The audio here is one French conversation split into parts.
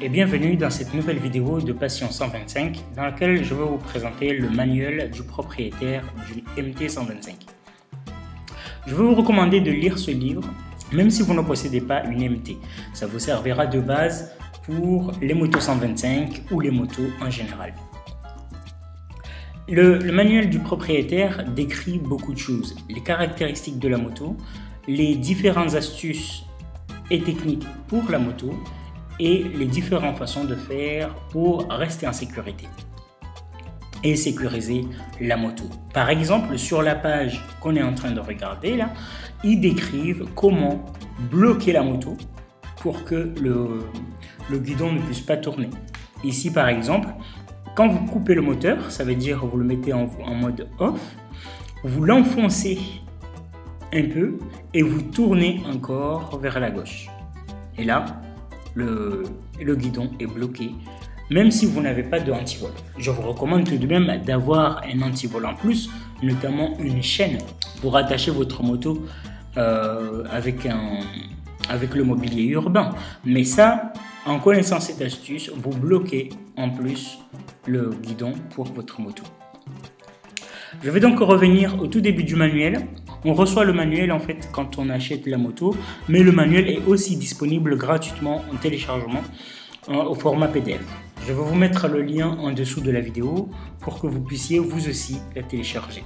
et bienvenue dans cette nouvelle vidéo de Passion 125 dans laquelle je vais vous présenter le manuel du propriétaire du MT125. Je vais vous recommander de lire ce livre même si vous ne possédez pas une MT. Ça vous servira de base pour les motos 125 ou les motos en général. Le manuel du propriétaire décrit beaucoup de choses, les caractéristiques de la moto, les différentes astuces et techniques pour la moto et les différentes façons de faire pour rester en sécurité et sécuriser la moto. Par exemple, sur la page qu'on est en train de regarder là, ils décrivent comment bloquer la moto pour que le guidon ne puisse pas tourner. Ici par exemple, quand vous coupez le moteur, ça veut dire que vous le mettez en mode off, vous l'enfoncez un peu et vous tournez encore vers la gauche. Et là, le guidon est bloqué, même si vous n'avez pas de antivol. Je vous recommande tout de même d'avoir un antivol en plus, notamment une chaîne pour attacher votre moto avec le mobilier urbain. Mais ça, en connaissant cette astuce, vous bloquez en plus le guidon pour votre moto. Je vais donc revenir au tout début du manuel. On reçoit le manuel en fait quand on achète la moto, mais le manuel est aussi disponible gratuitement en téléchargement au format PDF. Je vais vous mettre le lien en dessous de la vidéo pour que vous puissiez vous aussi la télécharger.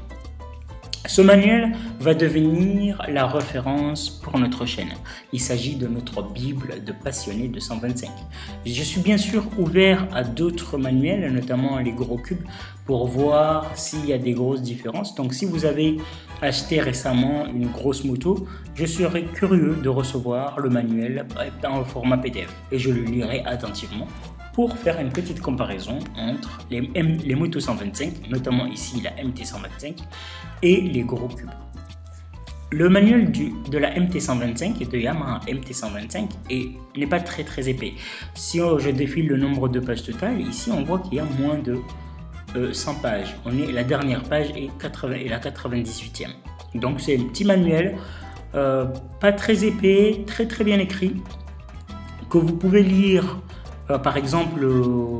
Ce manuel va devenir la référence pour notre chaîne. Il s'agit de notre Bible de passionnés de 125. Je suis bien sûr ouvert à d'autres manuels, notamment les gros cubes, pour voir s'il y a des grosses différences. Donc si vous avez acheté récemment une grosse moto, je serais curieux de recevoir le manuel en format PDF et je le lirai attentivement pour faire une petite comparaison entre les motos 125, notamment ici la MT125, et les gros cubes. Le manuel de la MT125 et de Yamaha MT125 n'est pas très épais. Si je défile le nombre de pages totales, ici on voit qu'il y a moins de 100 pages. La dernière page est la 98e. Donc c'est un petit manuel, pas très épais, très bien écrit, que vous pouvez lire par exemple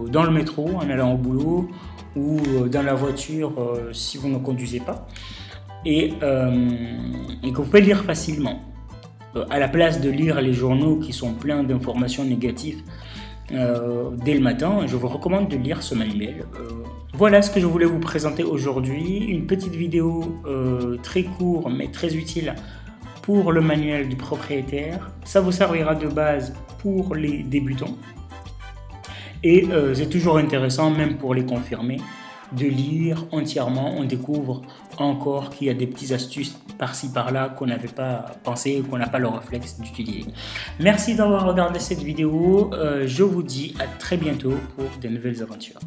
dans le métro en allant au boulot ou dans la voiture si vous ne conduisez pas et que vous pouvez lire facilement à la place de lire les journaux qui sont pleins d'informations négatives dès le matin. Je vous recommande de lire ce manuel. Voilà ce que je voulais vous présenter aujourd'hui, une petite vidéo très courte mais très utile pour le manuel du propriétaire. Ça vous servira de base pour les débutants. Et c'est toujours intéressant, même pour les confirmés, de lire entièrement. On découvre encore qu'il y a des petites astuces par-ci par-là qu'on n'avait pas pensé, qu'on n'a pas le réflexe d'utiliser. Merci d'avoir regardé cette vidéo. Je vous dis à très bientôt pour de nouvelles aventures.